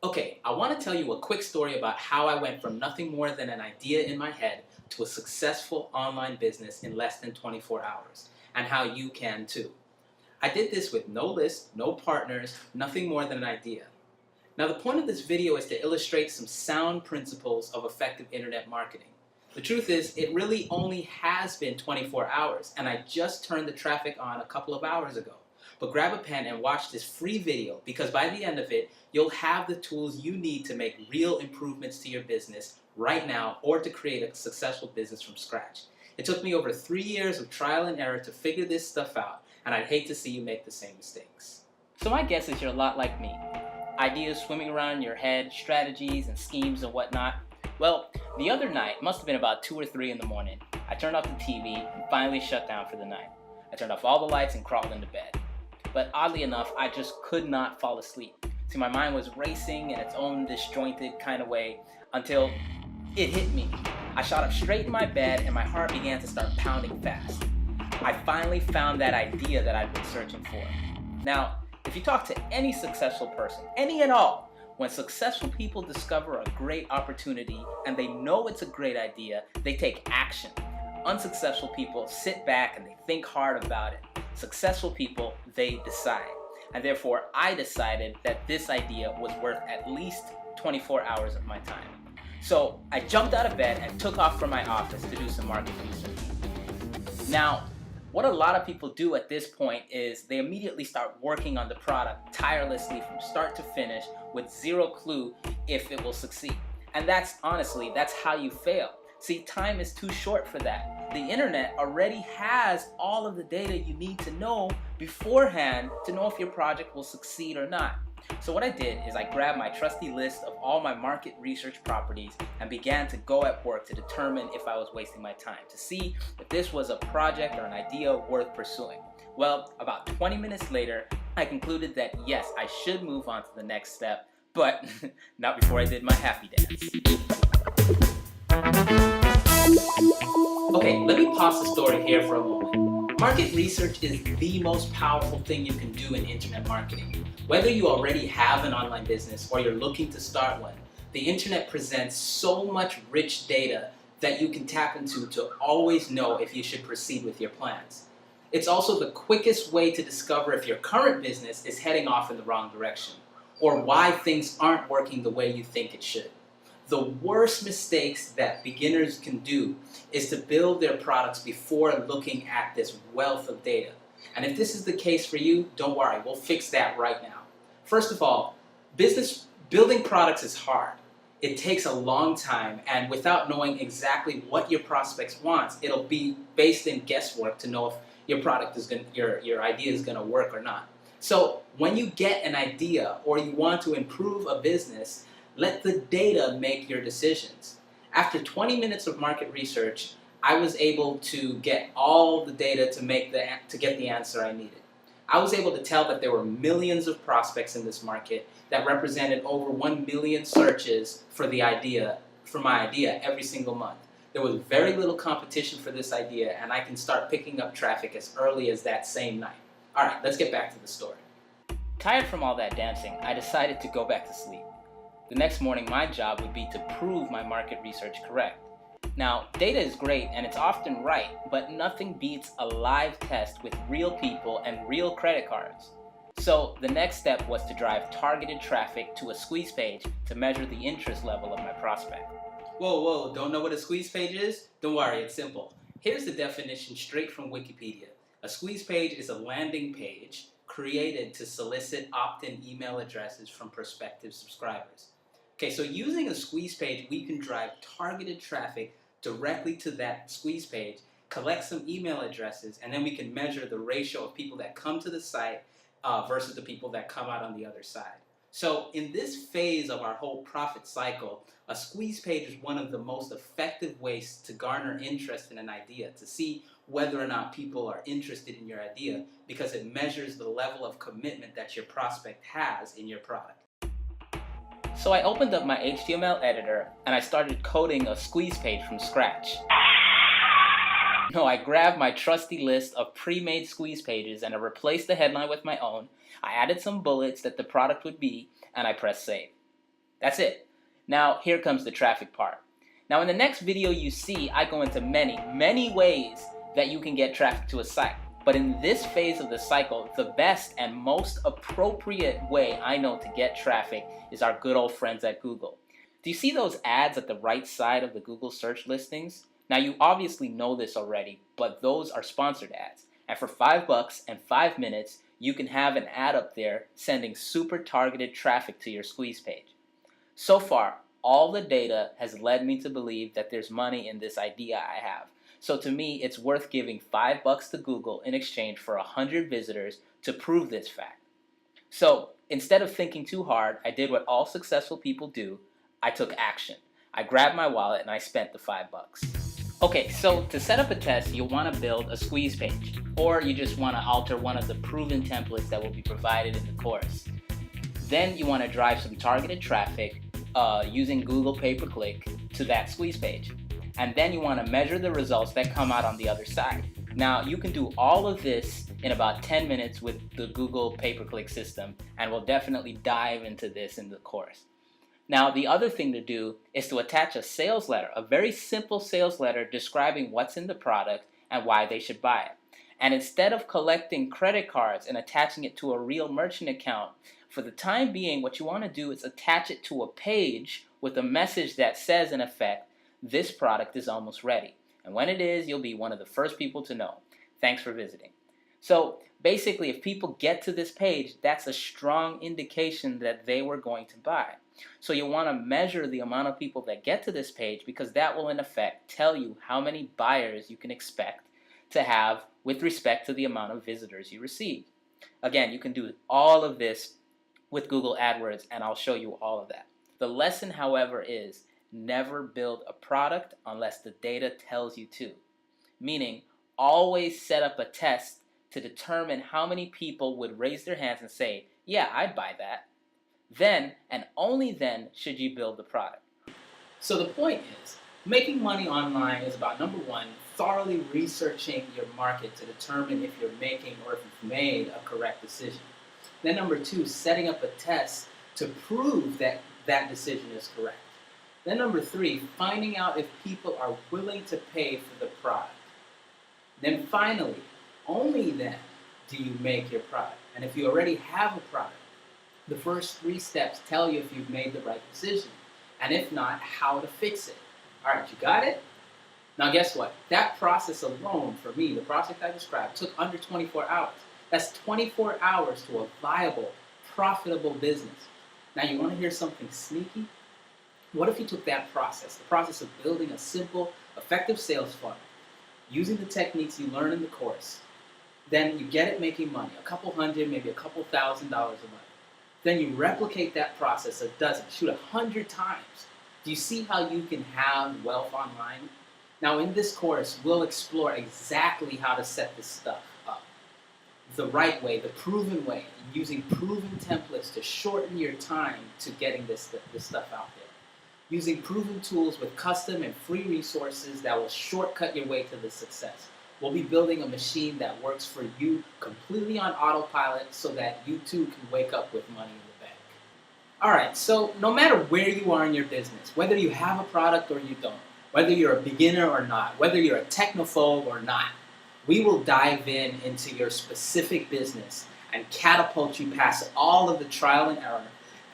Okay, I want to tell you a quick story about how I went from nothing more than an idea in my head to a successful online business in less than 24 hours, and how you can too. I did this with no list, no partners, nothing more than an idea. Now, the point of this video is to illustrate some sound principles of effective internet marketing. The truth is, it really only has been 24 hours, and I just turned the traffic on a couple of hours ago. But grab a pen and watch this free video, because by the end of it, you'll have the tools you need to make real improvements to your business right now, or to create a successful business from scratch. It took me over 3 years of trial and error to figure this stuff out, and I'd hate to see you make the same mistakes. So my guess is you're a lot like me. Ideas swimming around in your head, strategies and schemes and whatnot. Well, the other night, must have been about 2 or 3 in the morning, I turned off the TV and finally shut down for the night. I turned off all the lights and crawled into bed. But oddly enough, I just could not fall asleep. See, my mind was racing in its own disjointed kind of way until it hit me. I shot up straight in my bed and my heart began to start pounding fast. I finally found that idea that I'd been searching for. Now, if you talk to any successful person, any at all, when successful people discover a great opportunity and they know it's a great idea, they take action. Unsuccessful people sit back and they think hard about it. Successful people, they decide. And therefore, I decided that this idea was worth at least 24 hours of my time. So I jumped out of bed and took off from my office to do some market research. Now, what a lot of people do at this point is they immediately start working on the product tirelessly from start to finish with zero clue if it will succeed. And that's how you fail. See, time is too short for that. The internet already has all of the data you need to know beforehand to know if your project will succeed or not. So what I did is I grabbed my trusty list of all my market research properties and began to go at work to determine if I was wasting my time, to see if this was a project or an idea worth pursuing. Well, about 20 minutes later, I concluded that yes, I should move on to the next step, but not before I did my happy dance. Okay, let me pause the story here for a moment. Market research is the most powerful thing you can do in internet marketing. Whether you already have an online business or you're looking to start one, the internet presents so much rich data that you can tap into to always know if you should proceed with your plans. It's also the quickest way to discover if your current business is heading off in the wrong direction, or why things aren't working the way you think it should. The worst mistakes that beginners can do is to build their products before looking at this wealth of data. And if this is the case for you, don't worry, we'll fix that right now. First of all, building products is hard. It takes a long time, and without knowing exactly what your prospects want, it'll be based in guesswork to know if your idea is going to work or not. So when you get an idea or you want to improve a business, let the data make your decisions. After 20 minutes of market research, I was able to get all the data to get the answer I needed. I was able to tell that there were millions of prospects in this market that represented over 1 million searches for my idea every single month. There was very little competition for this idea, and I can start picking up traffic as early as that same night. All right, let's get back to the story. Tired from all that dancing, I decided to go back to sleep. The next morning, my job would be to prove my market research correct. Now, data is great and it's often right, but nothing beats a live test with real people and real credit cards. So the next step was to drive targeted traffic to a squeeze page to measure the interest level of my prospect. Whoa, don't know what a squeeze page is? Don't worry, it's simple. Here's the definition straight from Wikipedia. A squeeze page is a landing page created to solicit opt-in email addresses from prospective subscribers. Okay, so using a squeeze page, we can drive targeted traffic directly to that squeeze page, collect some email addresses, and then we can measure the ratio of people that come to the site versus the people that come out on the other side. So in this phase of our whole profit cycle, a squeeze page is one of the most effective ways to garner interest in an idea, to see whether or not people are interested in your idea, because it measures the level of commitment that your prospect has in your product. So I opened up my HTML editor and I started coding a squeeze page from scratch. No, I grabbed my trusty list of pre-made squeeze pages and I replaced the headline with my own. I added some bullets that the product would be, and I pressed save. That's it. Now here comes the traffic part. Now in the next video you see, I go into many ways that you can get traffic to a site. But in this phase of the cycle, the best and most appropriate way I know to get traffic is our good old friends at Google. Do you see those ads at the right side of the Google search listings? Now you obviously know this already, but those are sponsored ads. And for $5 and 5 minutes, you can have an ad up there sending super targeted traffic to your squeeze page. So far, all the data has led me to believe that there's money in this idea I have. So to me, it's worth giving $5 to Google in exchange for 100 visitors to prove this fact. So instead of thinking too hard, I did what all successful people do. I took action. I grabbed my wallet and I spent the $5. Okay, so to set up a test, you'll want to build a squeeze page, or you just want to alter one of the proven templates that will be provided in the course. Then you want to drive some targeted traffic using Google pay-per-click to that squeeze page. And then you want to measure the results that come out on the other side. Now you can do all of this in about 10 minutes with the Google pay-per-click system, and we'll definitely dive into this in the course. Now the other thing to do is to attach a sales letter, a very simple sales letter describing what's in the product and why they should buy it. And instead of collecting credit cards and attaching it to a real merchant account, for the time being what you want to do is attach it to a page with a message that says in effect, this product is almost ready. And when it is, you'll be one of the first people to know. Thanks for visiting. So basically, if people get to this page, that's a strong indication that they were going to buy. So you want to measure the amount of people that get to this page, because that will in effect tell you how many buyers you can expect to have with respect to the amount of visitors you receive. Again, you can do all of this with Google AdWords, and I'll show you all of that. The lesson, however, is never build a product unless the data tells you to. Meaning, always set up a test to determine how many people would raise their hands and say, yeah, I'd buy that. Then, and only then, should you build the product. So the point is, making money online is about, number one, thoroughly researching your market to determine if you're making or if you've made a correct decision. Then number two, setting up a test to prove that that decision is correct. Then number three, finding out if people are willing to pay for the product. Then finally, only then do you make your product. And if you already have a product, the first 3 steps tell you if you've made the right decision. And if not, how to fix it. All right, you got it? Now guess what? That process alone, for me, the project I described, took under 24 hours. That's 24 hours to a viable, profitable business. Now you want to hear something sneaky? What if you took that process, the process of building a simple, effective sales funnel, using the techniques you learn in the course, then you get it making money, a couple hundred, maybe a couple $1,000s a month. Then you replicate that process a dozen, shoot 100 times. Do you see how you can have wealth online? Now in this course, we'll explore exactly how to set this stuff up. The right way, the proven way, using proven templates to shorten your time to getting this stuff out there. Using proven tools with custom and free resources that will shortcut your way to the success. We'll be building a machine that works for you completely on autopilot so that you too can wake up with money in the bank. Alright, so no matter where you are in your business, whether you have a product or you don't, whether you're a beginner or not, whether you're a technophobe or not, we will dive into your specific business and catapult you past all of the trial and error,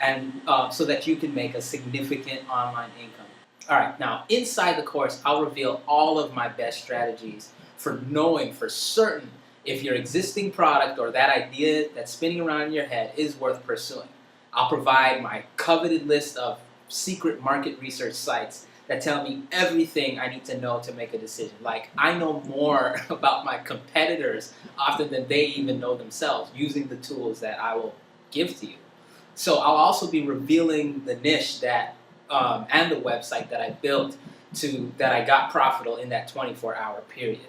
and so that you can make a significant online income. All right, now inside the course, I'll reveal all of my best strategies for knowing for certain if your existing product or that idea that's spinning around in your head is worth pursuing. I'll provide my coveted list of secret market research sites that tell me everything I need to know to make a decision. Like, I know more about my competitors often than they even know themselves using the tools that I will give to you. So I'll also be revealing the niche that and the website that I built that I got profitable in that 24-hour period.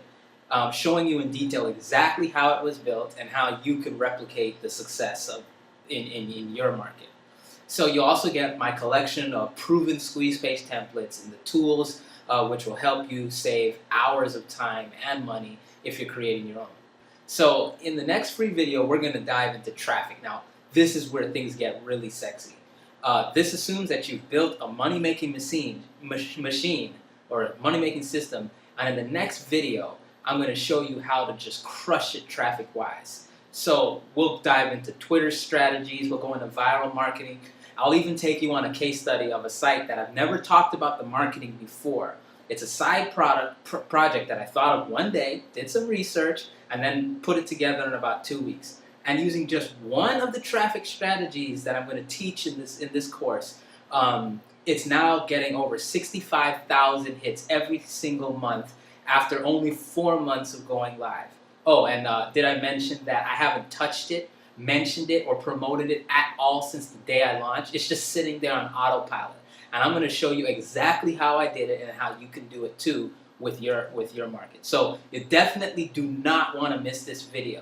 Showing you in detail exactly how it was built and how you could replicate the success in your market. So you'll also get my collection of proven squeeze page templates and the tools which will help you save hours of time and money if you're creating your own. So in the next free video, we're going to dive into traffic. Now, this is where things get really sexy. This assumes that you've built a money-making machine or a money-making system, and in the next video, I'm going to show you how to just crush it traffic-wise. So we'll dive into Twitter strategies, we'll go into viral marketing. I'll even take you on a case study of a site that I've never talked about the marketing before. It's a side project that I thought of one day, did some research, and then put it together in about 2 weeks. And using just one of the traffic strategies that I'm going to teach in this course, it's now getting over 65,000 hits every single month after only 4 months of going live. Oh, and did I mention that I haven't touched it, mentioned it, or promoted it at all since the day I launched? It's just sitting there on autopilot. And I'm going to show you exactly how I did it and how you can do it too with your market. So you definitely do not want to miss this video.